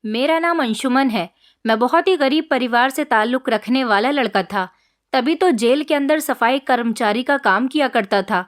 मेरा नाम अंशुमन है। मैं बहुत ही गरीब परिवार से ताल्लुक़ रखने वाला लड़का था। तभी तो जेल के अंदर सफाई कर्मचारी का काम किया करता था।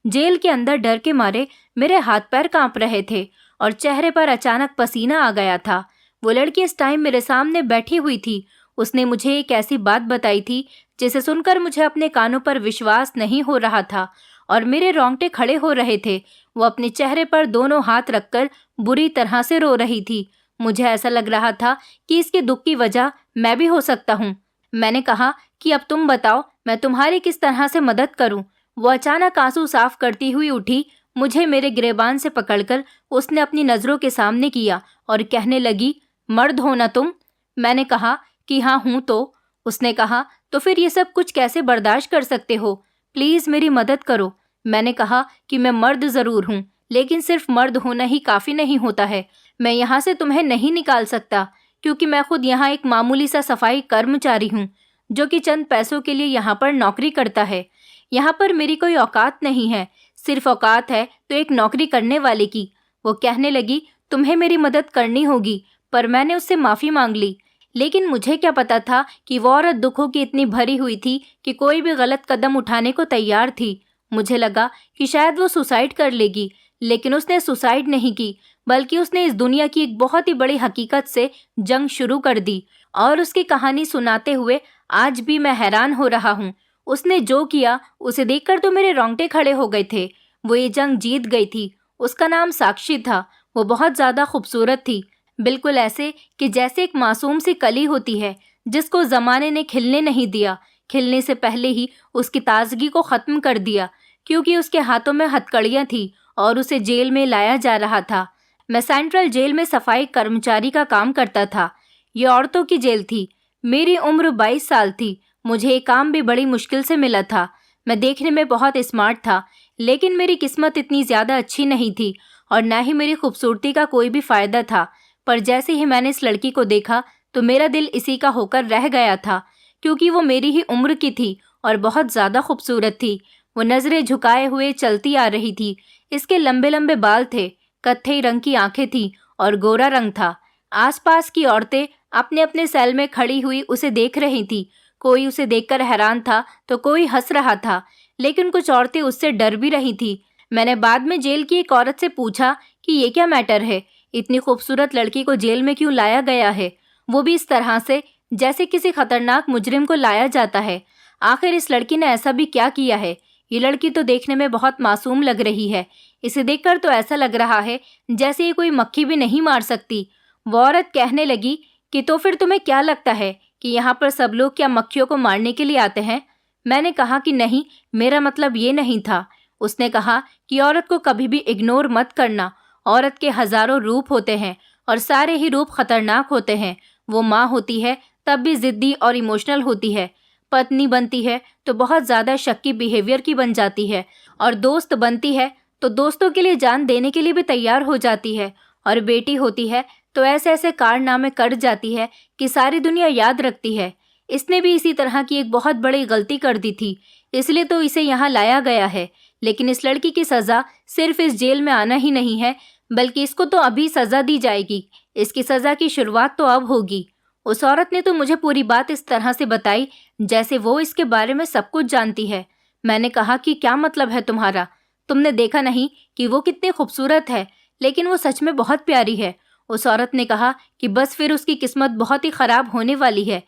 जेल के अंदर डर के मारे मेरे हाथ पैर कांप रहे थे और चेहरे पर अचानक पसीना आ गया था। वो लड़की इस टाइम मेरे सामने बैठी हुई थी। उसने मुझे एक ऐसी बात बताई थी जिसे सुनकर मुझे अपने कानों पर विश्वास नहीं हो रहा था और मेरे रोंगटे खड़े हो रहे थे। वो अपने चेहरे पर दोनों हाथ रखकर बुरी तरह से रो रही थी। मुझे ऐसा लग रहा था कि इसके दुख की वजह मैं भी हो सकता हूँ। मैंने कहा कि अब तुम बताओ, मैं तुम्हारी किस तरह से मदद करूं? वो अचानक आंसू साफ करती हुई उठी। मुझे मेरे गिरेबान से पकड़कर उसने अपनी नज़रों के सामने किया और कहने लगी, मर्द हो ना तुम? मैंने कहा कि हाँ हूँ। तो उसने कहा, तो फिर ये सब कुछ कैसे बर्दाश्त कर सकते हो? प्लीज़ मेरी मदद करो। मैंने कहा कि मैं मर्द ज़रूर हूँ, लेकिन सिर्फ मर्द होना ही काफ़ी नहीं होता है। मैं यहाँ से तुम्हें नहीं निकाल सकता, क्योंकि मैं खुद यहाँ एक मामूली सा सफाई कर्मचारी हूँ जो कि चंद पैसों के लिए यहाँ पर नौकरी करता है। यहाँ पर मेरी कोई औकात नहीं है, सिर्फ औकात है तो एक नौकरी करने वाले की। वो कहने लगी, तुम्हें मेरी मदद करनी होगी। पर मैंने उससे माफ़ी मांग ली। लेकिन मुझे क्या पता था कि वो औरत दुखों की इतनी भरी हुई थी कि कोई भी गलत कदम उठाने को तैयार थी। मुझे लगा कि शायद वो सुसाइड कर लेगी, लेकिन उसने सुसाइड नहीं की, बल्कि उसने इस दुनिया की एक बहुत ही बड़ी हकीकत से जंग शुरू कर दी। और उसकी कहानी सुनाते हुए आज भी मैं हैरान हो रहा हूँ। उसने जो किया उसे देखकर तो मेरे रोंगटे खड़े हो गए थे। वो ये जंग जीत गई थी। उसका नाम साक्षी था। वो बहुत ज़्यादा खूबसूरत थी, बिल्कुल ऐसे कि जैसे एक मासूम सी कली होती है जिसको ज़माने ने खिलने नहीं दिया। खिलने से पहले ही उसकी ताजगी को ख़त्म कर दिया, क्योंकि उसके हाथों में हथकड़ियाँ थी और उसे जेल में लाया जा रहा था। मैं सेंट्रल जेल में सफाई कर्मचारी का काम करता था। ये औरतों की जेल थी। मेरी उम्र 22 साल थी। मुझे ये काम भी बड़ी मुश्किल से मिला था। मैं देखने में बहुत स्मार्ट था, लेकिन मेरी किस्मत इतनी ज़्यादा अच्छी नहीं थी और ना ही मेरी खूबसूरती का कोई भी फ़ायदा था। पर जैसे ही मैंने इस लड़की को देखा तो मेरा दिल इसी का होकर रह गया था, क्योंकि वो मेरी ही उम्र की थी और बहुत ज़्यादा खूबसूरत थी। वो नज़रें झुकाए हुए चलती आ रही थी। इसके लंबे लंबे बाल थे, कत्थई रंग की आंखें थीं और गोरा रंग था। आसपास की औरतें अपने अपने सेल में खड़ी हुई उसे देख रही थी। कोई उसे देखकर हैरान था तो कोई हंस रहा था, लेकिन कुछ औरतें उससे डर भी रही थी। मैंने बाद में जेल की एक औरत से पूछा कि ये क्या मैटर है, इतनी खूबसूरत लड़की को जेल में क्यों लाया गया है, वो भी इस तरह से जैसे किसी खतरनाक मुजरिम को लाया जाता है। आखिर इस लड़की ने ऐसा भी क्या किया है? ये लड़की तो देखने में बहुत मासूम लग रही है। इसे देखकर तो ऐसा लग रहा है जैसे ये कोई मक्खी भी नहीं मार सकती। वो औरत कहने लगी कि तो फिर तुम्हें क्या लगता है कि यहाँ पर सब लोग क्या मक्खियों को मारने के लिए आते हैं? मैंने कहा कि नहीं, मेरा मतलब ये नहीं था। उसने कहा कि औरत को कभी भी इग्नोर मत करना। औरत के हजारों रूप होते हैं और सारे ही रूप खतरनाक होते हैं। वो माँ होती है तब भी जिद्दी और इमोशनल होती है, पत्नी बनती है तो बहुत ज़्यादा शक्की बिहेवियर की बन जाती है, और दोस्त बनती है तो दोस्तों के लिए जान देने के लिए भी तैयार हो जाती है, और बेटी होती है तो ऐसे ऐसे कारनामे कर जाती है कि सारी दुनिया याद रखती है। इसने भी इसी तरह की एक बहुत बड़ी गलती कर दी थी, इसलिए तो इसे यहाँ लाया गया है। लेकिन इस लड़की की सज़ा सिर्फ इस जेल में आना ही नहीं है, बल्कि इसको तो अभी सज़ा दी जाएगी। इसकी सज़ा की शुरुआत तो अब होगी। उस औरत ने तो मुझे पूरी बात इस तरह से बताई जैसे वो इसके बारे में सब कुछ जानती है। मैंने कहा कि क्या मतलब है तुम्हारा? तुमने देखा नहीं कि वो कितनी खूबसूरत है? लेकिन वो सच में बहुत प्यारी है। उस औरत ने कहा कि बस फिर उसकी किस्मत बहुत ही ख़राब होने वाली है,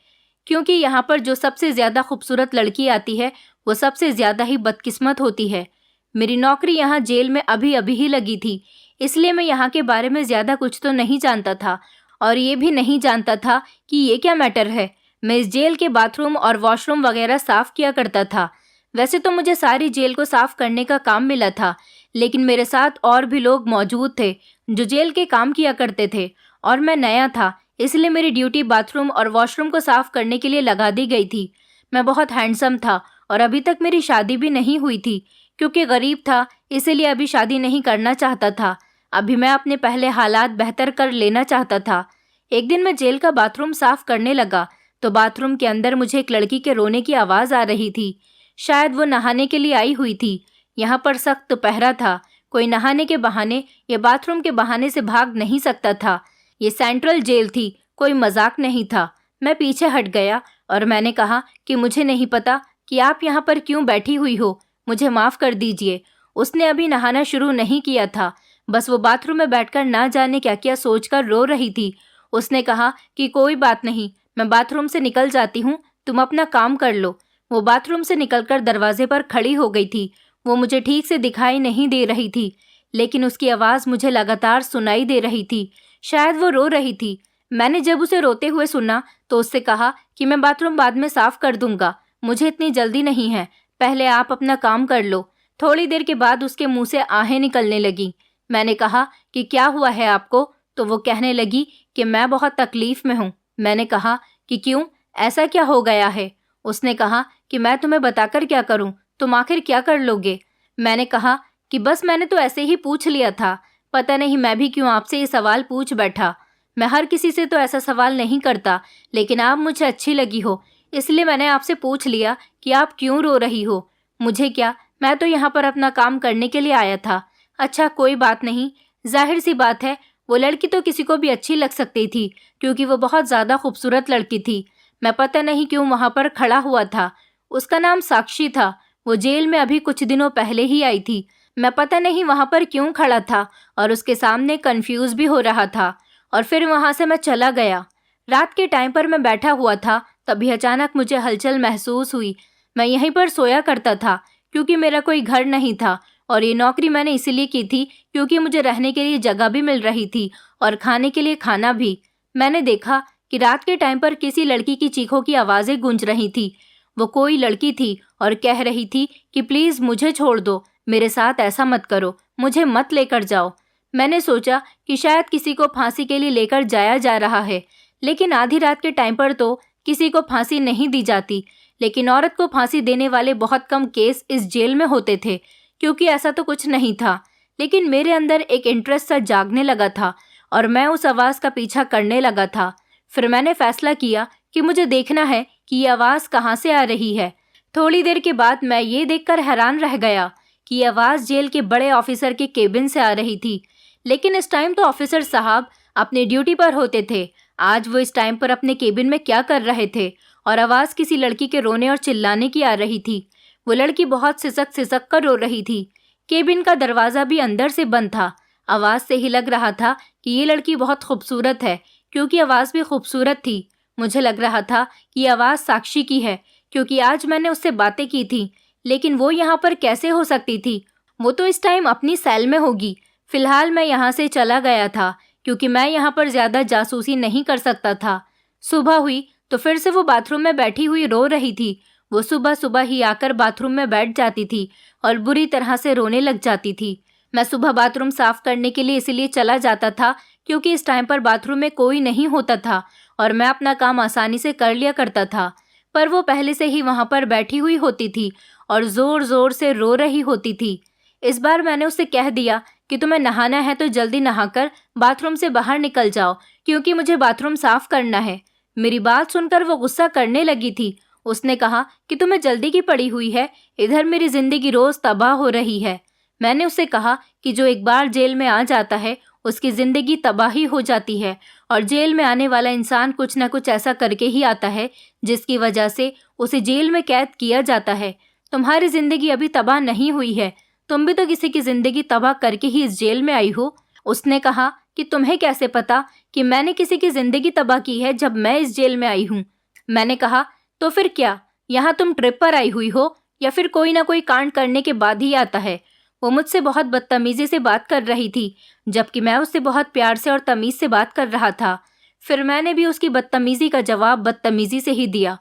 क्योंकि यहाँ पर जो सबसे ज़्यादा खूबसूरत लड़की आती है वो सबसे ज़्यादा ही बदकिस्मत होती है। मेरी नौकरी यहाँ जेल में अभी अभी ही लगी थी, इसलिए मैं यहाँ के बारे में ज़्यादा कुछ तो नहीं जानता था, और ये भी नहीं जानता था कि ये क्या मैटर है। मैं इस जेल के बाथरूम और वॉशरूम वगैरह साफ़ किया करता था। वैसे तो मुझे सारी जेल को साफ़ करने का काम मिला था, लेकिन मेरे साथ और भी लोग मौजूद थे जो जेल के काम किया करते थे, और मैं नया था, इसलिए मेरी ड्यूटी बाथरूम और वॉशरूम को साफ़ करने के लिए लगा दी गई थी। मैं बहुत हैंडसम था और अभी तक मेरी शादी भी नहीं हुई थी, क्योंकि गरीब था इसीलिए अभी शादी नहीं करना चाहता था। अभी मैं अपने पहले हालात बेहतर कर लेना चाहता था। एक दिन मैं जेल का बाथरूम साफ़ करने लगा तो बाथरूम के अंदर मुझे एक लड़की के रोने की आवाज़ आ रही थी। शायद वो नहाने के लिए आई हुई थी। यहाँ पर सख्त पहरा था। कोई नहाने के बहाने या बाथरूम के बहाने से भाग नहीं सकता था। ये सेंट्रल जेल थी, कोई मजाक नहीं था। मैं पीछे हट गया और मैंने कहा कि मुझे नहीं पता कि आप यहाँ पर क्यों बैठी हुई हो, मुझे माफ़ कर दीजिए। उसने अभी नहाना शुरू नहीं किया था, बस वो बाथरूम में बैठकर ना जाने क्या क्या सोचकर रो रही थी। उसने कहा कि कोई बात नहीं, मैं बाथरूम से निकल जाती हूँ, तुम अपना काम कर लो। वो बाथरूम से निकलकर दरवाजे पर खड़ी हो गई थी। वो मुझे ठीक से दिखाई नहीं दे रही थी, लेकिन उसकी आवाज़ मुझे लगातार सुनाई दे रही थी। शायद वो रो रही थी। मैंने जब उसे रोते हुए सुना तो उससे कहा कि मैं बाथरूम बाद में साफ कर दूंगा, मुझे इतनी जल्दी नहीं है, पहले आप अपना काम कर लो। थोड़ी देर के बाद उसके मुंह से आहें निकलने लगी। मैंने कहा कि क्या हुआ है आपको? तो वो कहने लगी कि मैं बहुत तकलीफ में हूँ। मैंने कहा कि क्यों, ऐसा क्या हो गया है? उसने कहा कि मैं तुम्हें बताकर क्या करूँ, तुम आखिर क्या कर लोगे? मैंने कहा कि बस मैंने तो ऐसे ही पूछ लिया था, पता नहीं मैं भी क्यों आपसे ये सवाल पूछ बैठा। मैं हर किसी से तो ऐसा सवाल नहीं करता, लेकिन आप मुझे अच्छी लगी हो, इसलिए मैंने आपसे पूछ लिया कि आप क्यों रो रही हो। मुझे क्या, मैं तो यहाँ पर अपना काम करने के लिए आया था। अच्छा कोई बात नहीं, जाहिर सी बात है वो लड़की तो किसी को भी अच्छी लग सकती थी, क्योंकि वो बहुत ज़्यादा खूबसूरत लड़की थी। मैं पता नहीं क्यों वहाँ पर खड़ा हुआ था। उसका नाम साक्षी था। वो जेल में अभी कुछ दिनों पहले ही आई थी। मैं पता नहीं वहाँ पर क्यों खड़ा था और उसके सामने कंफ्यूज भी हो रहा था, और फिर वहाँ से मैं चला गया। रात के टाइम पर मैं बैठा हुआ था, तभी अचानक मुझे हलचल महसूस हुई। मैं यहीं पर सोया करता था क्योंकि मेरा कोई घर नहीं था, और ये नौकरी मैंने इसीलिए की थी क्योंकि मुझे रहने के लिए जगह भी मिल रही थी और खाने के लिए खाना भी। मैंने देखा कि रात के टाइम पर किसी लड़की की चीखों की आवाज़ें गूंज रही थी। वो कोई लड़की थी और कह रही थी कि प्लीज़ मुझे छोड़ दो, मेरे साथ ऐसा मत करो, मुझे मत लेकर जाओ। मैंने सोचा कि शायद किसी को फांसी के लिए लेकर जाया जा रहा है, लेकिन आधी रात के टाइम पर तो किसी को फांसी नहीं दी जाती। लेकिन औरत को फांसी देने वाले बहुत कम केस इस जेल में होते थे, क्योंकि ऐसा तो कुछ नहीं था। लेकिन मेरे अंदर एक इंटरेस्ट सा जागने लगा था और मैं उस आवाज़ का पीछा करने लगा था। फिर मैंने फैसला किया कि मुझे देखना है कि ये आवाज़ कहाँ से आ रही है। थोड़ी देर के बाद मैं ये देखकर हैरान रह गया कि ये आवाज़ जेल के बड़े ऑफिसर के केबिन से आ रही थी। लेकिन इस टाइम तो ऑफिसर साहब अपने ड्यूटी पर होते थे। आज वो इस टाइम पर अपने केबिन में क्या कर रहे थे? और आवाज़ किसी लड़की के रोने और चिल्लाने की आ रही थी। वो लड़की बहुत सिसक सिसक कर रो रही थी। केबिन का दरवाज़ा भी अंदर से बंद था। आवाज़ से ही लग रहा था कि ये लड़की बहुत खूबसूरत है, क्योंकि आवाज़ भी खूबसूरत थी। मुझे लग रहा था कि ये आवाज़ साक्षी की है, क्योंकि आज मैंने उससे बातें की थी। लेकिन वो यहाँ पर कैसे हो सकती थी? वो तो इस टाइम अपनी सेल में होगी। फिलहाल मैं यहाँ से चला गया था, क्योंकि मैं यहाँ पर ज़्यादा जासूसी नहीं कर सकता था। सुबह हुई तो फिर से वो बाथरूम में बैठी हुई रो रही थी। वो सुबह सुबह ही आकर बाथरूम में बैठ जाती थी और बुरी तरह से रोने लग जाती थी। मैं सुबह बाथरूम साफ करने के लिए इसलिए चला जाता था क्योंकि इस टाइम पर बाथरूम में कोई नहीं होता था और मैं अपना काम आसानी से कर लिया करता था। पर वो पहले से ही वहाँ पर बैठी हुई होती थी और ज़ोर ज़ोर से रो रही होती थी। इस बार मैंने उससे कह दिया कि तुम्हें नहाना है तो जल्दी नहाकर बाथरूम से बाहर निकल जाओ, क्योंकि मुझे बाथरूम साफ करना है। मेरी बात सुनकर वो गुस्सा करने लगी थी। उसने कहा कि तुम्हें जल्दी की पड़ी हुई है, इधर मेरी जिंदगी रोज तबाह हो रही है। मैंने उससे कहा कि जो एक बार जेल में आ जाता है उसकी जिंदगी तबाही हो जाती है, और जेल में आने वाला इंसान कुछ न कुछ ऐसा करके ही आता है जिसकी वजह से उसे जेल में कैद किया जाता है। तुम्हारी जिंदगी अभी तबाह नहीं हुई है, तुम भी तो किसी की जिंदगी तबाह करके ही इस जेल में आई हो। उसने कहा कि तुम्हें कैसे पता कि मैंने किसी की जिंदगी तबाह की है जब मैं इस जेल में आई हूँ। मैंने कहा तो फिर क्या, यहाँ तुम ट्रिप पर आई हुई हो या फिर कोई ना कोई कांड करने के बाद ही आता है। वो मुझसे बहुत बदतमीजी से बात कर रही थी, जबकि मैं उससे बहुत प्यार से और तमीज से बात कर रहा था। फिर मैंने भी उसकी बदतमीजी का जवाब बदतमीजी से ही दिया।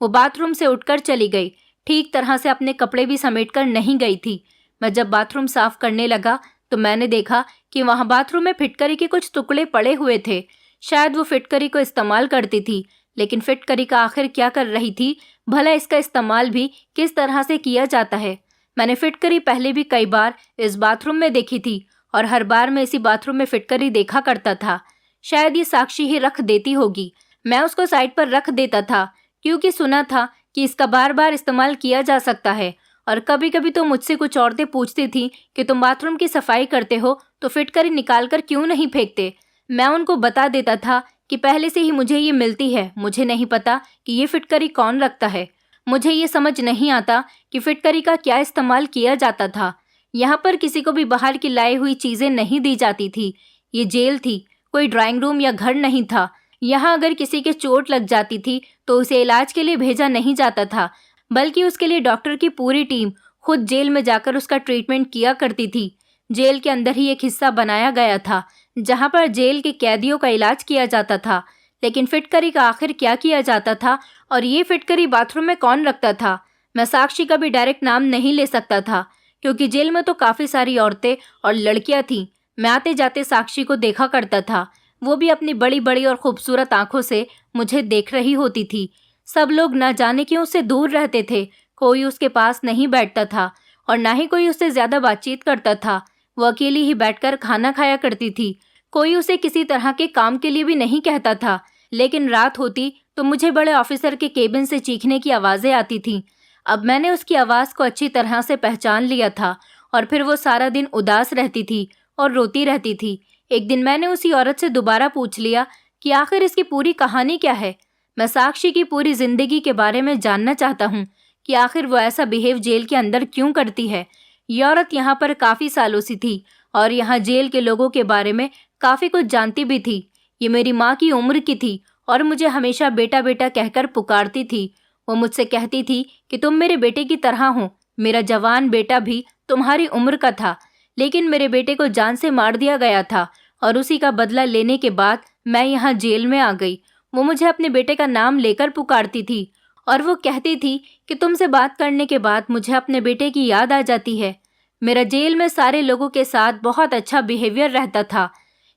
वो बाथरूम से उठकर चली गई, ठीक तरह से अपने कपड़े भी समेट कर नहीं गई थी। मैं जब बाथरूम साफ करने लगा तो मैंने देखा कि वहाँ बाथरूम में फिटकरी के कुछ टुकड़े पड़े हुए थे। शायद वो फिटकरी को इस्तेमाल करती थी, लेकिन फिटकरी का आखिर क्या कर रही थी? भला इसका इस्तेमाल भी किस तरह से किया जाता है? मैंने फिटकरी पहले भी कई बार इस बाथरूम में देखी थी और हर बार मैं इसी बाथरूम में फिटकरी देखा करता था। शायद ये साक्षी ही रख देती होगी। मैं उसको साइड पर रख देता था क्योंकि सुना था कि इसका बार बार इस्तेमाल किया जा सकता है। और कभी कभी तो मुझसे कुछ औरतें पूछती थी कि तुम बाथरूम की सफाई करते हो तो फिटकरी निकाल कर क्यों नहीं फेंकते। मैं उनको बता देता था कि पहले से ही मुझे ये मिलती है। मुझे नहीं पता कि ये फिटकरी कौन रखता है। मुझे ये समझ नहीं आता कि फिटकरी का क्या इस्तेमाल किया जाता था। यहाँ पर किसी को भी बाहर की लाई हुई चीज़ें नहीं दी जाती थी। ये जेल थी, कोई ड्राइंग रूम या घर नहीं था। यहाँ अगर किसी के चोट लग जाती थी तो उसे इलाज के लिए भेजा नहीं जाता था, बल्कि उसके लिए डॉक्टर की पूरी टीम खुद जेल में जाकर उसका ट्रीटमेंट किया करती थी। जेल के अंदर ही एक हिस्सा बनाया गया था जहाँ पर जेल के कैदियों का इलाज किया जाता था। लेकिन फिटकरी का आखिर क्या किया जाता था और ये फिटकरी बाथरूम में कौन रखता था? मैं साक्षी का भी डायरेक्ट नाम नहीं ले सकता था, क्योंकि जेल में तो काफ़ी सारी औरतें और लड़कियां थीं। मैं आते जाते साक्षी को देखा करता था। वो भी अपनी बड़ी बड़ी और खूबसूरत आंखों से मुझे देख रही होती थी। सब लोग न जाने क्यों उससे दूर रहते थे। कोई उसके पास नहीं बैठता था और ना ही कोई उससे ज़्यादा बातचीत करता था। वो अकेली ही बैठकर खाना खाया करती थी। कोई उसे किसी तरह के काम के लिए भी नहीं कहता था। लेकिन रात होती तो मुझे बड़े ऑफिसर के केबिन से चीखने की आवाज़ें आती थीं। अब मैंने उसकी आवाज़ को अच्छी तरह से पहचान लिया था और फिर वो सारा दिन उदास रहती थी और रोती रहती थी। एक दिन मैंने उसी औरत से दोबारा पूछ लिया कि आखिर इसकी पूरी कहानी क्या है। मैं साक्षी की पूरी ज़िंदगी के बारे में जानना चाहता हूँ कि आखिर वो ऐसा बिहेव जेल के अंदर क्यों करती है। ये औरत यहाँ पर काफ़ी सालों से थी और यहाँ जेल के लोगों के बारे में काफ़ी कुछ जानती भी थी। ये मेरी माँ की उम्र की थी और मुझे हमेशा बेटा बेटा कहकर पुकारती थी। वो मुझसे कहती थी कि तुम मेरे बेटे की तरह हो। मेरा जवान बेटा भी तुम्हारी उम्र का था, लेकिन मेरे बेटे को जान से मार दिया गया था और उसी का बदला लेने के बाद मैं यहाँ जेल में आ गई। वो मुझे अपने बेटे का नाम लेकर पुकारती थी और वो कहती थी कि तुमसे बात करने के बाद मुझे अपने बेटे की याद आ जाती है। मेरा जेल में सारे लोगों के साथ बहुत अच्छा बिहेवियर रहता था,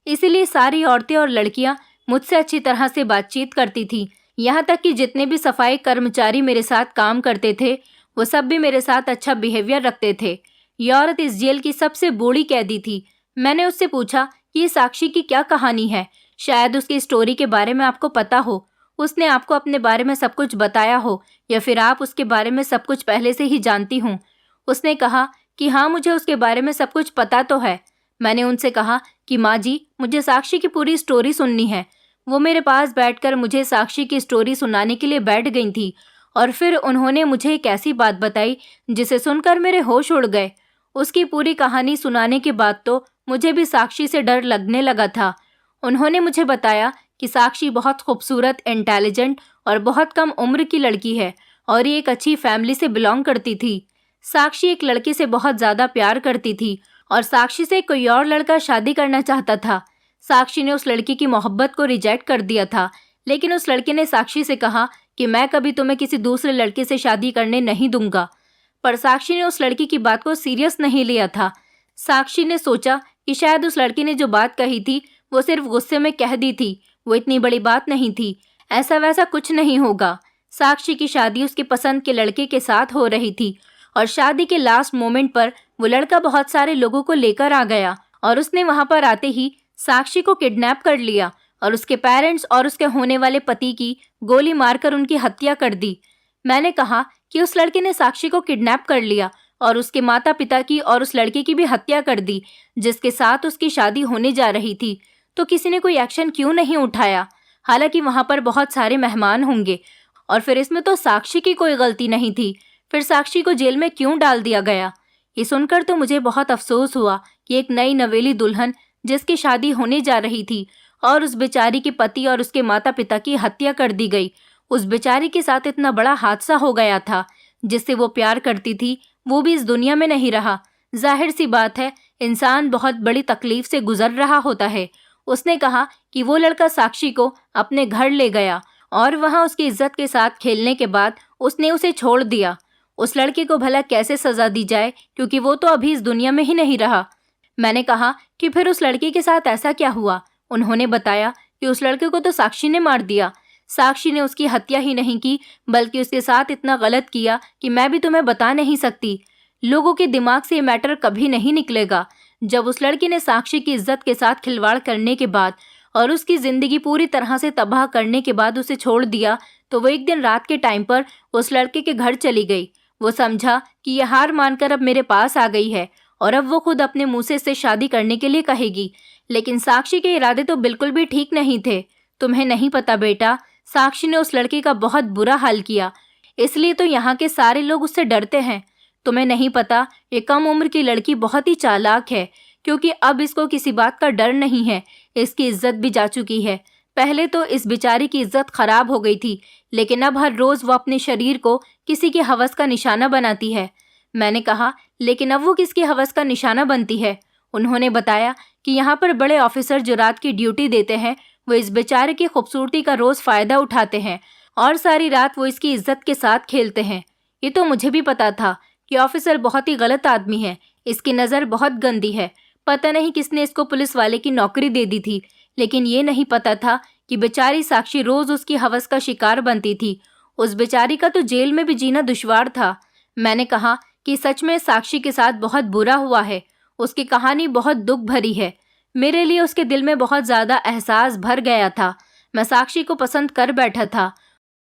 इसीलिए सारी औरतें और लड़कियां मुझसे अच्छी तरह से बातचीत करती थी। यहाँ तक कि जितने भी सफाई कर्मचारी मेरे साथ काम करते थे वो सब भी मेरे साथ अच्छा बिहेवियर रखते थे। ये औरत इस जेल की सबसे बूढ़ी कैदी थी। मैंने उससे पूछा कि ये साक्षी की क्या कहानी है, शायद उसकी स्टोरी के बारे में आपको पता हो। उसने आपको अपने बारे में सब कुछ बताया हो या फिर आप उसके बारे में सब कुछ पहले से ही जानती हूँ। उसने कहा कि हाँ, मुझे उसके बारे में सब कुछ पता तो है। मैंने उनसे कहा कि माँ जी, मुझे साक्षी की पूरी स्टोरी सुननी है। वो मेरे पास बैठकर मुझे साक्षी की स्टोरी सुनाने के लिए बैठ गई थी और फिर उन्होंने मुझे एक ऐसी बात बताई जिसे सुनकर मेरे होश उड़ गए। उसकी पूरी कहानी सुनाने के बाद तो मुझे भी साक्षी से डर लगने लगा था। उन्होंने मुझे बताया कि साक्षी बहुत खूबसूरत, इंटेलिजेंट और बहुत कम उम्र की लड़की है और ये एक अच्छी फैमिली से बिलोंग करती थी। साक्षी एक लड़के से बहुत ज़्यादा प्यार करती थी और साक्षी से कोई और लड़का शादी करना चाहता था। साक्षी ने उस लड़की की मोहब्बत को रिजेक्ट कर दिया था, लेकिन उस लड़के ने साक्षी से कहा कि मैं कभी तुम्हें किसी दूसरे लड़के से शादी करने नहीं दूंगा। पर साक्षी ने उस लड़की की बात को सीरियस नहीं लिया था। साक्षी ने सोचा कि शायद उस लड़की ने जो बात कही थी वो सिर्फ गुस्से में कह दी थी, वो इतनी बड़ी बात नहीं थी, ऐसा वैसा कुछ नहीं होगा। साक्षी की शादी उसकी पसंद के लड़के के साथ हो रही थी और शादी के लास्ट मोमेंट पर वो लड़का बहुत सारे लोगों को लेकर आ गया और उसने वहां पर आते ही साक्षी को किडनैप कर लिया और उसके पेरेंट्स और उसके होने वाले पति की गोली मारकर उनकी हत्या कर दी। मैंने कहा कि उस लड़के ने साक्षी को किडनैप कर लिया और उसके माता पिता की और उस लड़के की भी हत्या कर दी जिसके साथ उसकी शादी होने जा रही थी। तो किसी ने कोई एक्शन क्यों नहीं उठाया? हालांकि वहां पर बहुत सारे मेहमान होंगे और फिर इसमें तो साक्षी की कोई गलती नहीं थी। फिर साक्षी को जेल में क्यों डाल दिया गया? ये सुनकर तो मुझे बहुत अफसोस हुआ कि एक नई नवेली दुल्हन जिसकी शादी होने जा रही थी और उस बेचारी के पति और उसके माता पिता की हत्या कर दी गई। उस बेचारी के साथ इतना बड़ा हादसा हो गया था। जिससे वो प्यार करती थी वो भी इस दुनिया में नहीं रहा। जाहिर सी बात है, इंसान बहुत बड़ी तकलीफ से गुजर रहा होता है। उसने कहा कि वो लड़का साक्षी को अपने घर ले गया और वहाँ उसकी इज्जत के साथ खेलने के बाद उसने उसे छोड़ दिया। उस लड़के को भला कैसे सजा दी जाए, क्योंकि वो तो अभी इस दुनिया में ही नहीं रहा। मैंने कहा कि फिर उस लड़के के साथ ऐसा क्या हुआ? उन्होंने बताया कि उस लड़के को तो साक्षी ने मार दिया। साक्षी ने उसकी हत्या ही नहीं की बल्कि उसके साथ इतना गलत किया कि मैं भी तुम्हें बता नहीं सकती। लोगों के दिमाग से ये मैटर कभी नहीं निकलेगा। जब उस लड़की ने साक्षी की इज्जत के साथ खिलवाड़ करने के बाद और उसकी ज़िंदगी पूरी तरह से तबाह करने के बाद उसे छोड़ दिया, तो वो एक दिन रात के टाइम पर उस लड़के के घर चली गई। वो समझा कि यह हार मानकर अब मेरे पास आ गई है और अब वो खुद अपने मुँह से इससे शादी करने के लिए कहेगी। लेकिन साक्षी के इरादे तो बिल्कुल भी ठीक नहीं थे। तुम्हें नहीं पता बेटा, साक्षी ने उस लड़की का बहुत बुरा हाल किया, इसलिए तो यहाँ के सारे लोग उससे डरते हैं। तुम्हें नहीं पता, ये कम उम्र की लड़की बहुत ही चालाक है, क्योंकि अब इसको किसी बात का डर नहीं है। इसकी इज्जत भी जा चुकी है। पहले तो इस बेचारी की इज्जत खराब हो गई थी, लेकिन अब हर रोज वो अपने शरीर को किसी की हवस का निशाना बनाती है। मैंने कहा, लेकिन अब वो किसकी हवस का निशाना बनती है? उन्होंने बताया कि यहाँ पर बड़े ऑफिसर जो रात की ड्यूटी देते हैं, वो इस बेचारे की खूबसूरती का रोज फायदा उठाते हैं और सारी रात वो इसकी इज्जत के साथ खेलते हैं। ये तो मुझे भी पता था कि ऑफिसर बहुत ही गलत आदमी है, इसकी नज़र बहुत गंदी है। पता नहीं किसने इसको पुलिस वाले की नौकरी दे दी थी, लेकिन ये नहीं पता था कि बेचारी साक्षी रोज उसकी हवस का शिकार बनती थी। उस बेचारी का तो जेल में भी जीना दुश्वार था। मैंने कहा कि सच में साक्षी के साथ बहुत बुरा हुआ है। उसकी कहानी बहुत दुख भरी है। मेरे लिए उसके दिल में बहुत ज़्यादा एहसास भर गया था। मैं साक्षी को पसंद कर बैठा था।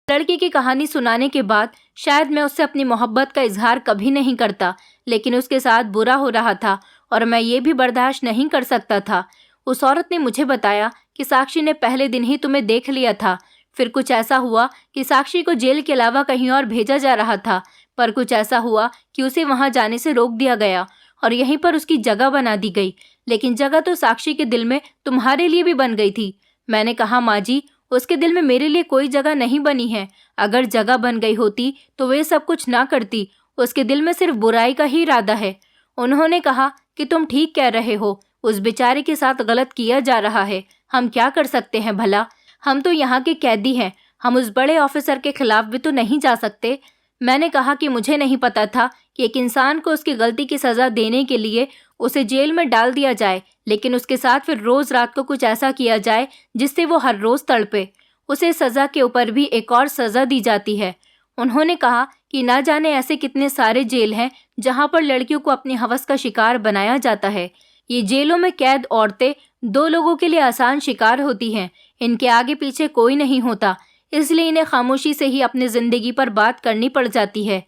लड़की की कहानी सुनाने के बाद शायद मैं उससे अपनी मोहब्बत का इजहार कभी नहीं करता, लेकिन उसके साथ बुरा हो रहा था और मैं ये भी बर्दाश्त नहीं कर सकता था। उस औरत ने मुझे बताया कि साक्षी ने पहले दिन ही तुम्हें देख लिया था। फिर कुछ ऐसा हुआ कि साक्षी को जेल के अलावा कहीं और भेजा जा रहा था, पर कुछ ऐसा हुआ कि उसे वहां जाने से रोक दिया गया और यहीं पर उसकी जगह बना दी गई। लेकिन जगह तो साक्षी के दिल में तुम्हारे लिए भी बन गई थी। मैंने कहा, माँ जी, उसके दिल में मेरे लिए कोई जगह नहीं बनी है। अगर जगह बन गई होती तो वे सब कुछ ना करती। उसके दिल में सिर्फ बुराई का ही इरादा है। उन्होंने कहा कि तुम ठीक कह रहे हो, उस बेचारे के साथ गलत किया जा रहा है। हम क्या कर सकते हैं भला? हम तो यहाँ के कैदी हैं। हम उस बड़े ऑफिसर के खिलाफ भी तो नहीं जा सकते। मैंने कहा कि मुझे नहीं पता था कि एक इंसान को उसकी गलती की सज़ा देने के लिए उसे जेल में डाल दिया जाए, लेकिन उसके साथ फिर रोज़ रात को कुछ ऐसा किया जाए जिससे वो हर रोज़ तड़पे। उसे सज़ा के ऊपर भी एक और सज़ा दी जाती है। उन्होंने कहा कि ना जाने ऐसे कितने सारे जेल हैं जहाँ पर लड़कियों को अपनी हवस का शिकार बनाया जाता है। ये जेलों में कैद औरतें दो लोगों के लिए आसान शिकार होती हैं। इनके आगे पीछे कोई नहीं होता, इसलिए इन्हें खामोशी से ही अपनी ज़िंदगी पर बात करनी पड़ जाती है।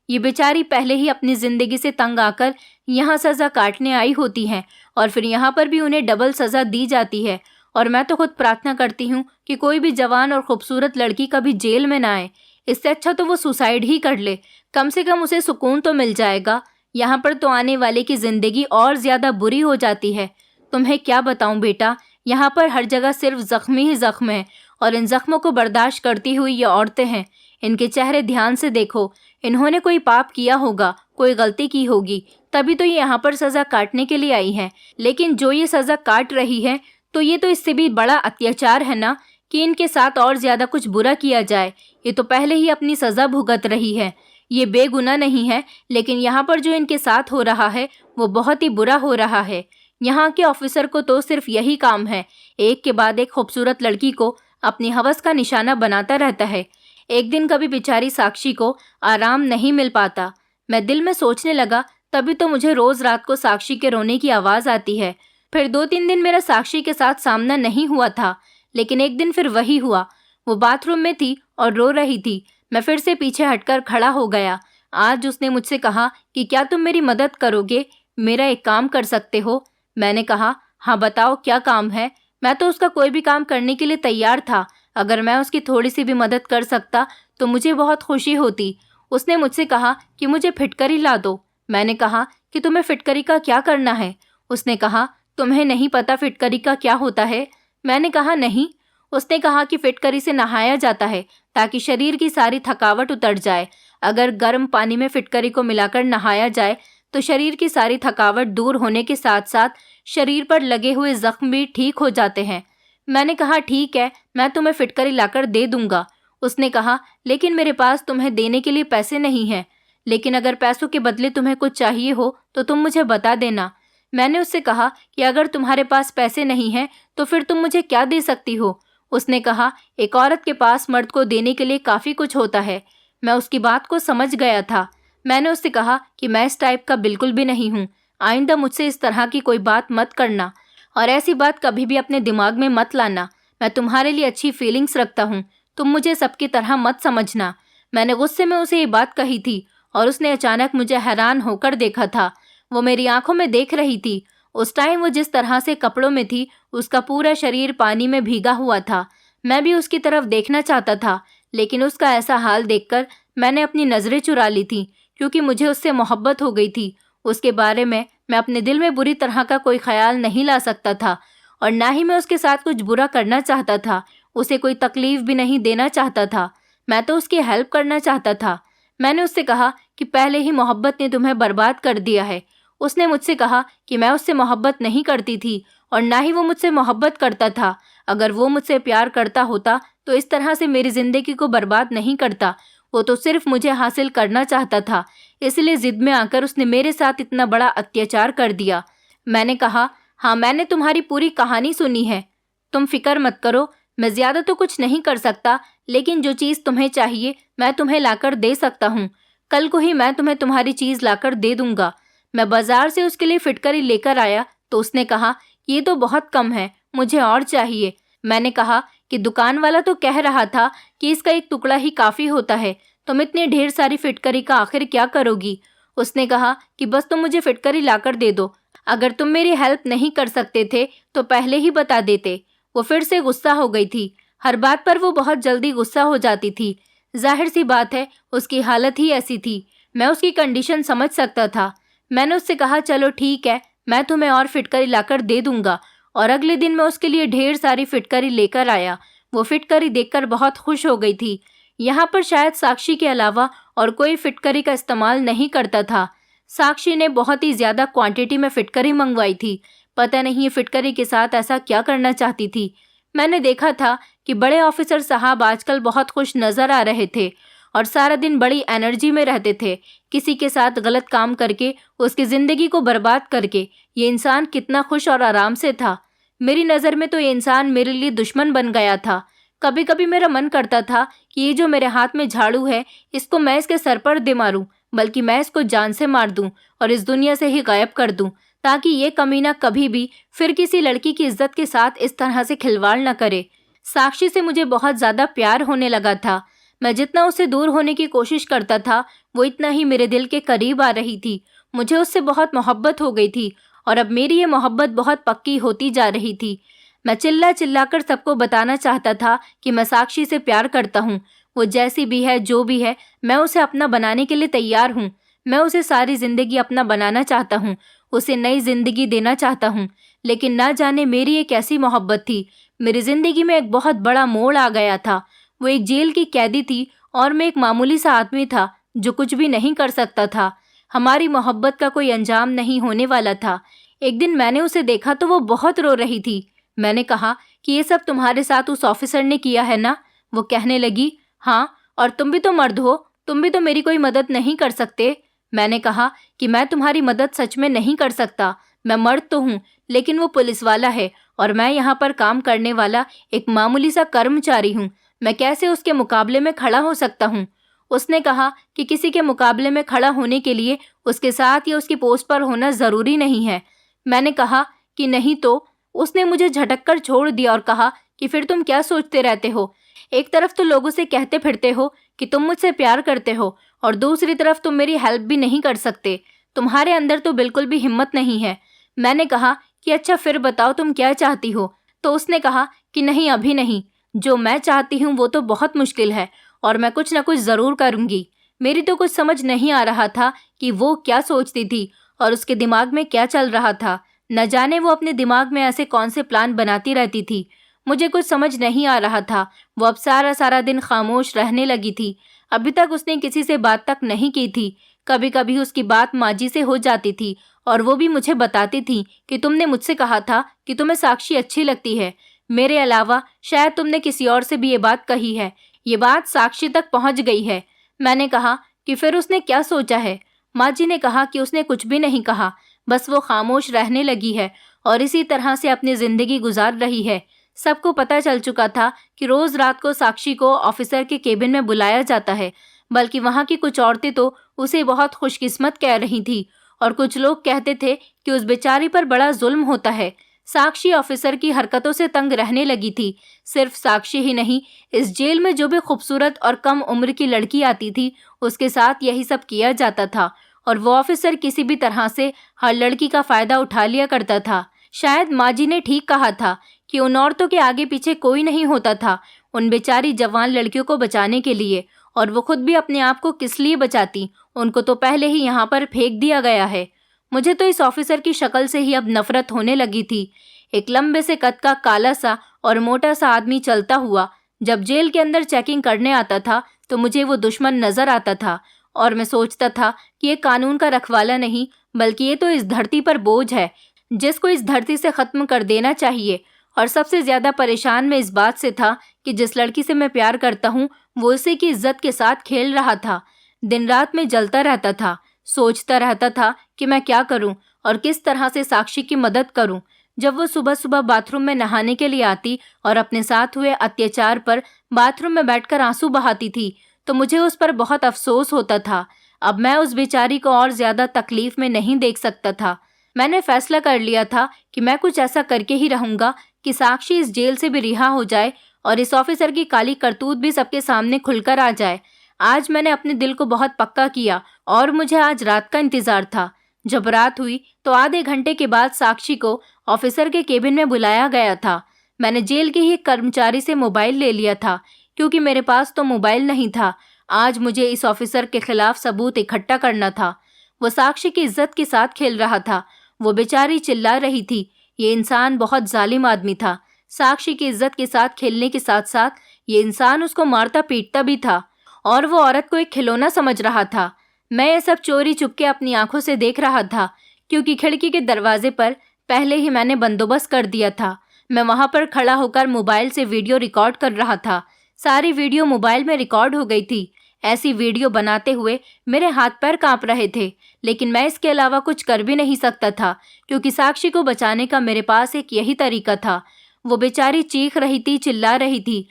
ये बेचारी पहले ही अपनी ज़िंदगी से तंग आकर यहाँ सज़ा काटने आई होती हैं और फिर यहाँ पर भी उन्हें डबल सज़ा दी जाती है। और मैं तो खुद प्रार्थना करती हूँ कि कोई भी जवान और खूबसूरत लड़की कभी जेल में ना आए। इससे अच्छा तो वो सुसाइड ही कर ले, कम से कम उसे सुकून तो मिल जाएगा। यहाँ पर तो आने वाले की ज़िंदगी और ज़्यादा बुरी हो जाती है। तुम्हें क्या बताऊँ बेटा, यहाँ पर हर जगह सिर्फ ज़ख्मी ही ज़ख्म है और इन ज़ख्मों को बर्दाश्त करती हुई ये औरतें हैं। इनके चेहरे ध्यान से देखो। इन्होंने कोई पाप किया होगा, कोई गलती की होगी, तभी तो ये यहाँ पर सज़ा काटने के लिए आई हैं। लेकिन जो ये सज़ा काट रही है तो ये तो इससे भी बड़ा अत्याचार है ना, कि इनके साथ और ज़्यादा कुछ बुरा किया जाए। ये तो पहले ही अपनी सज़ा भुगत रही है। ये बेगुनाह नहीं है, लेकिन यहाँ पर जो इनके साथ हो रहा है वो बहुत ही बुरा हो रहा है। यहाँ के ऑफिसर को तो सिर्फ यही काम है, एक के बाद एक खूबसूरत लड़की को अपनी हवस का निशाना बनाता रहता है। एक दिन कभी बेचारी साक्षी को आराम नहीं मिल पाता। मैं दिल में सोचने लगा, तभी तो मुझे रोज़ रात को साक्षी के रोने की आवाज़ आती है। फिर 2-3 दिन मेरा साक्षी के साथ सामना नहीं हुआ था, लेकिन एक दिन फिर वही हुआ। वो बाथरूम में थी और रो रही थी। मैं फिर से पीछे हटकर खड़ा हो गया। आज उसने मुझसे कहा कि क्या तुम मेरी मदद करोगे, मेरा एक काम कर सकते हो? मैंने कहा, हाँ बताओ क्या काम है। मैं तो उसका कोई भी काम करने के लिए तैयार था। अगर मैं उसकी थोड़ी सी भी मदद कर सकता तो मुझे बहुत खुशी होती। उसने मुझसे कहा कि मुझे फिटकरी ला दो। मैंने कहा कि तुम्हें फिटकरी का क्या करना है? उसने कहा, तुम्हें नहीं पता फिटकरी का क्या होता है? मैंने कहा, नहीं। उसने कहा कि फिटकरी से नहाया जाता है ताकि शरीर की सारी थकावट उतर जाए। अगर गर्म पानी में फिटकरी को मिलाकर नहाया जाए तो शरीर की सारी थकावट दूर होने के साथ साथ शरीर पर लगे हुए जख्म भी ठीक हो जाते हैं। मैंने कहा, ठीक है, मैं तुम्हें फिटकरी लाकर दे दूंगा। उसने कहा, लेकिन मेरे पास तुम्हें देने के लिए पैसे नहीं हैं। लेकिन अगर पैसों के बदले तुम्हें कुछ चाहिए हो तो तुम मुझे बता देना। मैंने उससे कहा कि अगर तुम्हारे पास पैसे नहीं हैं तो फिर तुम मुझे क्या दे सकती हो? उसने कहा, एक औरत के पास मर्द को देने के लिए काफ़ी कुछ होता है। मैं उसकी बात को समझ गया था। मैंने उससे कहा कि मैं इस टाइप का बिल्कुल भी नहीं हूँ। आइंदा मुझसे इस तरह की कोई बात मत करना और ऐसी बात कभी भी अपने दिमाग में मत लाना। मैं तुम्हारे लिए अच्छी फीलिंग्स रखता हूँ, तुम मुझे सबकी तरह मत समझना। मैंने गुस्से में उसे ये बात कही थी और उसने अचानक मुझे हैरान होकर देखा था। वो मेरी आंखों में देख रही थी उस टाइम वो जिस तरह से कपड़ों में थी, उसका पूरा शरीर पानी में भीगा हुआ था। मैं भी उसकी तरफ देखना चाहता था, लेकिन उसका ऐसा हाल देखकर मैंने अपनी नज़रें चुरा ली थी, क्योंकि मुझे उससे मोहब्बत हो गई थी। उसके बारे में मैं अपने दिल में बुरी तरह का कोई ख्याल नहीं ला सकता था, और ना ही मैं उसके साथ कुछ बुरा करना चाहता था। उसे कोई तकलीफ भी नहीं देना चाहता था। मैं तो उसकी हेल्प करना चाहता था। मैंने उससे कहा कि पहले ही मोहब्बत ने तुम्हें बर्बाद कर दिया है। उसने मुझसे कहा कि मैं उससे मोहब्बत नहीं करती थी, और ना ही वो मुझसे मोहब्बत करता था। अगर वो मुझसे प्यार करता होता तो इस तरह से मेरी ज़िंदगी को बर्बाद नहीं करता। वो तो सिर्फ मुझे हासिल करना चाहता था, इसलिए ज़िद में आकर उसने मेरे साथ इतना बड़ा अत्याचार कर दिया। मैंने कहा, हाँ, मैंने तुम्हारी पूरी कहानी सुनी है। तुम फिक्र मत करो, मैं ज़्यादा तो कुछ नहीं कर सकता, लेकिन जो चीज़ तुम्हें चाहिए मैं तुम्हें लाकर दे सकता हूँ। कल को ही मैं तुम्हें तुम्हारी चीज़ लाकर दे दूँगा। मैं बाज़ार से उसके लिए फिटकरी लेकर आया तो उसने कहा, ये तो बहुत कम है, मुझे और चाहिए। मैंने कहा कि दुकान वाला तो कह रहा था कि इसका एक टुकड़ा ही काफ़ी होता है, तुम इतनी ढेर सारी फिटकरी का आखिर क्या करोगी। उसने कहा कि बस तुम मुझे फिटकरी लाकर दे दो। अगर तुम मेरी हेल्प नहीं कर सकते थे तो पहले ही बता देते। वो फिर से गुस्सा हो गई थी। हर बात पर वो बहुत जल्दी गुस्सा हो जाती थी। जाहिर सी बात है, उसकी हालत ही ऐसी थी। मैं उसकी कंडीशन समझ सकता था। मैंने उससे कहा, चलो ठीक है, मैं तुम्हें और फिटकरी लाकर दे दूंगा। और अगले दिन मैं उसके लिए ढेर सारी फिटकरी लेकर आया। वो फिटकरी देखकर बहुत खुश हो गई थी। यहाँ पर शायद साक्षी के अलावा और कोई फिटकरी का इस्तेमाल नहीं करता था। साक्षी ने बहुत ही ज़्यादा क्वांटिटी में फिटकरी मंगवाई थी। पता नहीं ये फिटकरी के साथ ऐसा क्या करना चाहती थी। मैंने देखा था कि बड़े ऑफिसर साहब आजकल बहुत खुश नज़र आ रहे थे और सारा दिन बड़ी एनर्जी में रहते थे। किसी के साथ गलत काम करके, उसकी ज़िंदगी को बर्बाद करके ये इंसान कितना खुश और आराम से था। मेरी नज़र में तो ये इंसान मेरे लिए दुश्मन बन गया था। कभी कभी मेरा मन करता था कि ये जो मेरे हाथ में झाड़ू है, इसको मैं इसके सर पर दे मारूं, बल्कि मैं इसको जान से मार दूं और इस दुनिया से ही गायब कर दूं, ताकि ये कमीना कभी भी फिर किसी लड़की की इज्जत के साथ इस तरह से खिलवाड़ न करे। साक्षी से मुझे बहुत ज़्यादा प्यार होने लगा था। मैं जितना उससे दूर होने की कोशिश करता था, वो इतना ही मेरे दिल के करीब आ रही थी। मुझे उससे बहुत मोहब्बत हो गई थी और अब मेरी ये मोहब्बत बहुत पक्की होती जा रही थी। मैं चिल्ला चिल्ला कर सबको बताना चाहता था कि मैं साक्षी से प्यार करता हूँ। वो जैसी भी है, जो भी है, मैं उसे अपना बनाने के लिए तैयार हूँ। मैं उसे सारी ज़िंदगी अपना बनाना चाहता हूँ, उसे नई ज़िंदगी देना चाहता हूँ। लेकिन ना जाने मेरी एक ऐसी मोहब्बत थी। मेरी ज़िंदगी में एक बहुत बड़ा मोड़ आ गया था। वो एक जेल की कैदी थी और मैं एक मामूली सा आदमी था जो कुछ भी नहीं कर सकता था। हमारी मोहब्बत का कोई अंजाम नहीं होने वाला था। एक दिन मैंने उसे देखा तो वो बहुत रो रही थी। मैंने कहा कि ये सब तुम्हारे साथ उस ऑफिसर ने किया है ना? वो कहने लगी, हाँ, और तुम भी तो मर्द हो, तुम भी तो मेरी कोई मदद नहीं कर सकते। मैंने कहा कि मैं तुम्हारी मदद सच में नहीं कर सकता। मैं मर्द तो हूँ, लेकिन वो पुलिस वाला है और मैं यहाँ पर काम करने वाला एक मामूली सा कर्मचारी हूँ। मैं कैसे उसके मुकाबले में खड़ा हो सकता हूँ? उसने कहा कि किसी के मुकाबले में खड़ा होने के लिए उसके साथ या उसकी पोस्ट पर होना ज़रूरी नहीं है। मैंने कहा कि नहीं तो। उसने मुझे झटक कर छोड़ दिया और कहा कि फिर तुम क्या सोचते रहते हो? एक तरफ तो लोगों से कहते फिरते हो कि तुम मुझसे प्यार करते हो और दूसरी तरफ तुम मेरी हेल्प भी नहीं कर सकते। तुम्हारे अंदर तो बिल्कुल भी हिम्मत नहीं है। मैंने कहा कि अच्छा फिर बताओ तुम क्या चाहती हो? तो उसने कहा कि नहीं, अभी नहीं। जो मैं चाहती हूँ वो तो बहुत मुश्किल है और मैं कुछ ना कुछ ज़रूर करूँगी। मेरी तो कुछ समझ नहीं आ रहा था कि वो क्या सोचती थी और उसके दिमाग में क्या चल रहा था। न जाने वो अपने दिमाग में ऐसे कौन से प्लान बनाती रहती थी। मुझे कुछ समझ नहीं आ रहा था। वो अब सारा सारा दिन खामोश रहने लगी थी। अभी तक उसने किसी से बात तक नहीं की थी। कभी कभी उसकी बात माँ जी से हो जाती थी और वो भी मुझे बताती थी कि तुमने मुझसे कहा था कि तुम्हें साक्षी अच्छी लगती है। मेरे अलावा शायद तुमने किसी और से भी ये बात कही है। ये बात साक्षी तक पहुंच गई है। मैंने कहा कि फिर उसने क्या सोचा है? माँ जी ने कहा कि उसने कुछ भी नहीं कहा, बस वो खामोश रहने लगी है और इसी तरह से अपनी ज़िंदगी गुजार रही है। सबको पता चल चुका था कि रोज़ रात को साक्षी को ऑफिसर के केबिन में बुलाया जाता है, बल्कि वहाँ की कुछ औरतें तो उसे बहुत खुशकिस्मत कह रही थी और कुछ लोग कहते थे कि उस बेचारी पर बड़ा जुल्म होता है। साक्षी ऑफिसर की हरकतों से तंग रहने लगी थी। सिर्फ साक्षी ही नहीं, इस जेल में जो भी खूबसूरत और कम उम्र की लड़की आती थी उसके साथ यही सब किया जाता था और वो ऑफिसर किसी भी तरह से हर लड़की का फायदा उठा लिया करता था। शायद माँ जी ने ठीक कहा था कि उन औरतों के आगे पीछे कोई नहीं होता था उन बेचारी जवान लड़कियों को बचाने के लिए, और वो खुद भी अपने आप को किस लिए बचाती, उनको तो पहले ही यहाँ पर फेंक दिया गया है। मुझे तो इस ऑफिसर की शक्ल से ही अब नफरत होने लगी थी। एक लंबे से कद का काला सा और मोटा सा आदमी चलता हुआ जब जेल के अंदर चेकिंग करने आता था तो मुझे वो दुश्मन नजर आता था, और मैं सोचता था कि ये कानून का रखवाला नहीं बल्कि ये तो इस धरती पर बोझ है जिसको इस धरती से खत्म कर देना चाहिए। और सबसे ज्यादा परेशान मैं इस बात से था कि जिस लड़की से मैं प्यार करता हूँ वो उसी की इज्जत के साथ खेल रहा था। दिन रात में जलता रहता था, सोचता रहता था कि मैं क्या करूं और किस तरह से साक्षी की मदद करूं। जब वो सुबह सुबह बाथरूम में नहाने के लिए आती और अपने साथ हुए अत्याचार पर बाथरूम में बैठकर आंसू बहाती थी तो मुझे उस पर बहुत अफसोस होता था। अब मैं उस बेचारी को और ज्यादा तकलीफ में नहीं देख सकता था। मैंने फैसला कर लिया था कि मैं कुछ ऐसा करके ही रहूंगा कि साक्षी इस जेल से भी रिहा हो जाए और इस ऑफिसर की काली करतूत भी सबके सामने खुलकर आ जाए। आज मैंने अपने दिल को बहुत पक्का किया और मुझे आज रात का इंतजार था। जब रात हुई तो आधे घंटे के बाद साक्षी को ऑफिसर के केबिन में बुलाया गया था। मैंने जेल के ही एक कर्मचारी से मोबाइल ले लिया था क्योंकि मेरे पास तो मोबाइल नहीं था। आज मुझे इस ऑफिसर के खिलाफ सबूत इकट्ठा करना था। वो साक्षी की इज्जत के साथ खेल रहा था। वो बेचारी चिल्ला रही थी। ये इंसान बहुत जालिम आदमी था। साक्षी की इज्जत के साथ खेलने के साथ साथ ये इंसान उसको मारता पीटता भी था और वो औरत को एक खिलौना समझ रहा था। मैं ये सब चोरी चुपके अपनी आंखों से देख रहा था क्योंकि खिड़की के दरवाजे पर पहले ही मैंने बंदोबस्त कर दिया था। मैं वहां पर खड़ा होकर मोबाइल से वीडियो रिकॉर्ड कर रहा था। सारी वीडियो मोबाइल में रिकॉर्ड हो गई थी। ऐसी वीडियो बनाते हुए मेरे हाथ पैर कांप रहे थे, लेकिन मैं इसके अलावा कुछ कर भी नहीं सकता था क्योंकि साक्षी को बचाने का मेरे पास एक यही तरीका था। वो बेचारी चीख रही थी, चिल्ला रही थी,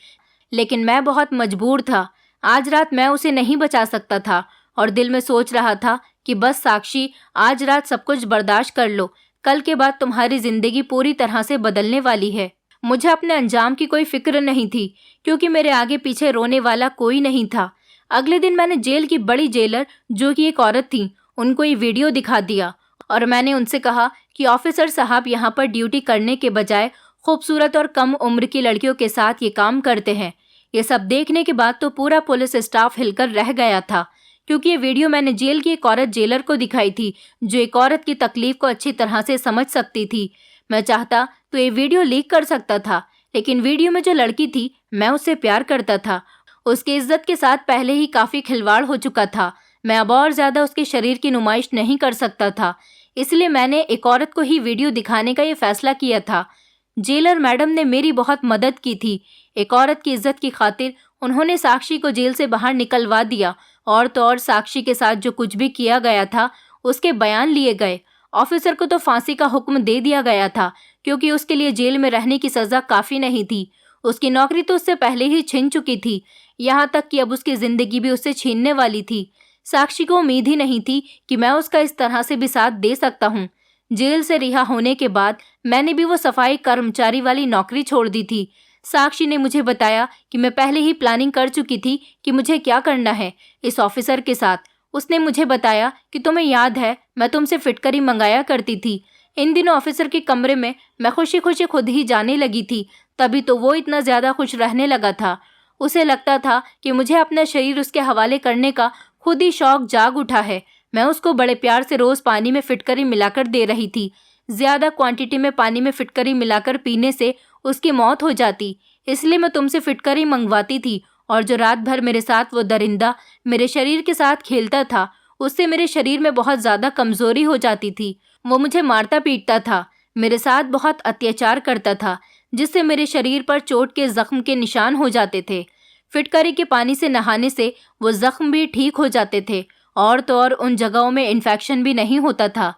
लेकिन मैं बहुत मजबूर था। आज रात मैं उसे नहीं बचा सकता था और दिल में सोच रहा था कि बस साक्षी, आज रात सब कुछ बर्दाश्त कर लो, कल के बाद तुम्हारी जिंदगी पूरी तरह से बदलने वाली है। मुझे अपने अंजाम की कोई फिक्र नहीं थी क्योंकि मेरे आगे पीछे रोने वाला कोई नहीं था। अगले दिन मैंने जेल की बड़ी जेलर, जो कि एक औरत थी, उनको ये वीडियो दिखा दिया और मैंने उनसे कहा कि ऑफिसर साहब यहाँ पर ड्यूटी करने के बजाय खूबसूरत और कम उम्र की लड़कियों के साथ ये काम करते हैं। ये सब देखने के बाद तो पूरा पुलिस स्टाफ हिलकर रह गया था क्योंकि ये वीडियो मैंने जेल की एक औरत जेलर को दिखाई थी जो एक औरत की तकलीफ को अच्छी तरह से समझ सकती थी। मैं चाहता तो ये वीडियो लीक कर सकता था, लेकिन वीडियो में जो लड़की थी मैं उससे प्यार करता था। उसकी इज्जत के साथ पहले ही काफी खिलवाड़ हो चुका था। मैं अब और ज्यादा उसके शरीर की नुमाइश नहीं कर सकता था, इसलिए मैंने एक औरत को ही वीडियो दिखाने का ये फैसला किया था। जेलर मैडम ने मेरी बहुत मदद की थी। एक औरत की इज्जत की खातिर उन्होंने साक्षी को जेल से बाहर निकलवा दिया और तो और साक्षी के साथ जो कुछ भी किया गया था उसके बयान लिए गए। ऑफिसर को तो फांसी का हुक्म दे दिया गया था क्योंकि उसके लिए जेल में रहने की सजा काफी नहीं थी। उसकी नौकरी तो उससे पहले ही छिन चुकी थी, यहाँ तक कि अब उसकी जिंदगी भी उससे छीनने वाली थी। साक्षी को उम्मीद ही नहीं थी कि मैं उसका इस तरह से भी साथ दे सकता हूँ। जेल से रिहा होने के बाद मैंने भी वो सफाई कर्मचारी वाली नौकरी छोड़ दी थी। साक्षी ने मुझे बताया कि मैं पहले ही प्लानिंग कर चुकी थी कि मुझे क्या करना है इस ऑफिसर के साथ। उसने मुझे बताया कि तुम्हें याद है मैं तुमसे फिटकरी मंगाया करती थी। इन दिनों ऑफिसर के कमरे में मैं खुशी खुशी खुद ही जाने लगी थी, तभी तो वो इतना ज्यादा खुश रहने लगा था। उसे लगता था कि मुझे अपना शरीर उसके हवाले करने का खुद ही शौक जाग उठा है। मैं उसको बड़े प्यार से रोज पानी में फिटकरी मिलाकर दे रही थी। ज्यादा क्वांटिटी में पानी में फिटकरी मिलाकर पीने से उसकी मौत हो जाती, इसलिए मैं तुमसे फिटकरी मंगवाती थी। और जो रात भर मेरे साथ वो दरिंदा मेरे शरीर के साथ खेलता था, उससे मेरे शरीर में बहुत ज्यादा कमजोरी हो जाती थी। वो मुझे मारता पीटता था, मेरे साथ बहुत अत्याचार करता था, जिससे मेरे शरीर पर चोट के जख्म के निशान हो जाते थे। फिटकरी के पानी से नहाने से वो जख्म भी ठीक हो जाते थे और तो और उन जगहों में इन्फेक्शन भी नहीं होता था।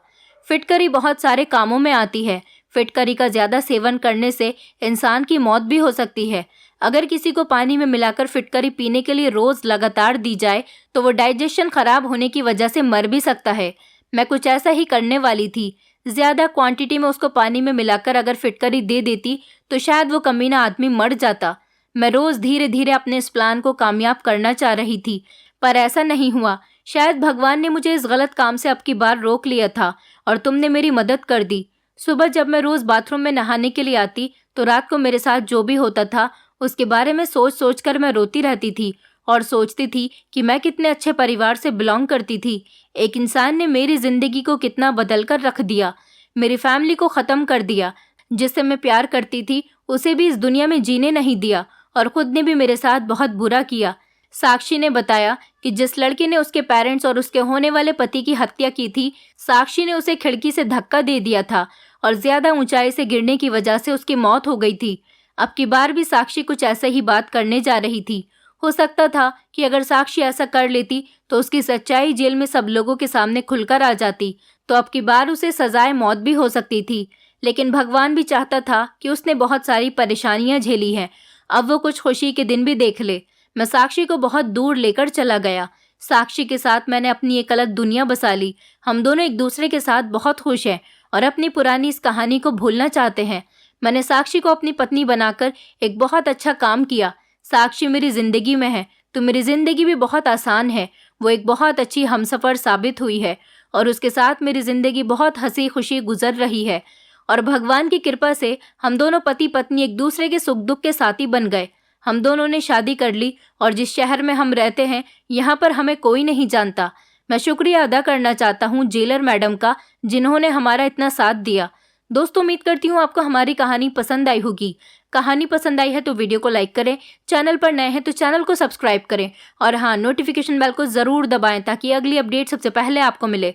फिटकरी बहुत सारे कामों में आती है। फिटकरी का ज्यादा सेवन करने से इंसान की मौत भी हो सकती है। अगर किसी को पानी में मिलाकर फिटकरी पीने के लिए रोज लगातार दी जाए तो वो डाइजेशन खराब होने की वजह से मर भी सकता है। मैं कुछ ऐसा ही करने वाली थी। ज्यादा क्वांटिटी में उसको पानी में मिलाकर अगर फिटकरी दे देती तो शायद वो कमीना आदमी मर जाता। मैं रोज धीरे धीरे अपने इस प्लान को कामयाब करना चाह रही थी, पर ऐसा नहीं हुआ शायद भगवान ने मुझे इस गलत काम से अब की बार रोक लिया था और तुमने मेरी मदद कर दी। सुबह जब मैं रोज बाथरूम में नहाने के लिए आती तो रात को मेरे साथ जो भी होता था उसके बारे में सोच सोच कर मैं रोती रहती थी और सोचती थी कि मैं कितने अच्छे परिवार से बिलोंग करती थी। एक इंसान ने मेरी जिंदगी को कितना बदल कर रख दिया, मेरी फैमिली को ख़त्म कर दिया। जिससे मैं प्यार करती थी उसे भी इस दुनिया में जीने नहीं दिया और खुद ने भी मेरे साथ बहुत बुरा किया। साक्षी ने बताया कि जिस लड़के ने उसके पेरेंट्स और उसके होने वाले पति की हत्या की थी, साक्षी ने उसे खिड़की से धक्का दे दिया था और ज्यादा ऊंचाई से गिरने की वजह से उसकी मौत हो गई थी। अब की बार भी साक्षी कुछ ऐसे ही बात करने जा रही थी। हो सकता था कि अगर साक्षी ऐसा कर लेती तो उसकी सच्चाई जेल में सब लोगों के सामने खुलकर आ जाती, तो अब की बार उसे सजाए मौत भी हो सकती थी। लेकिन भगवान भी चाहता था कि उसने बहुत सारी परेशानियां झेली हैं, अब वो कुछ खुशी के दिन भी देख ले। मैं साक्षी को बहुत दूर लेकर चला गया। साक्षी के साथ मैंने अपनी एक अलग दुनिया बसा ली। हम दोनों एक दूसरे के साथ बहुत खुश हैं और अपनी पुरानी इस कहानी को भूलना चाहते हैं। मैंने साक्षी को अपनी पत्नी बनाकर एक बहुत अच्छा काम किया। साक्षी मेरी जिंदगी में है तो मेरी जिंदगी भी बहुत आसान है। वो एक बहुत अच्छी हमसफर साबित हुई है और उसके साथ मेरी जिंदगी बहुत हंसी खुशी गुजर रही है। और भगवान की कृपा से हम दोनों पति पत्नी एक दूसरे के सुख दुख के साथी बन गए। हम दोनों ने शादी कर ली और जिस शहर में हम रहते हैं यहाँ पर हमें कोई नहीं जानता। मैं शुक्रिया अदा करना चाहता हूँ जेलर मैडम का, जिन्होंने हमारा इतना साथ दिया। दोस्तों, उम्मीद करती हूँ आपको हमारी कहानी पसंद आई होगी। कहानी पसंद आई है तो वीडियो को लाइक करें, चैनल पर नए हैं तो चैनल को सब्सक्राइब करें और हाँ, नोटिफिकेशन बेल को ज़रूर दबाएं ताकि अगली अपडेट सबसे पहले आपको मिले।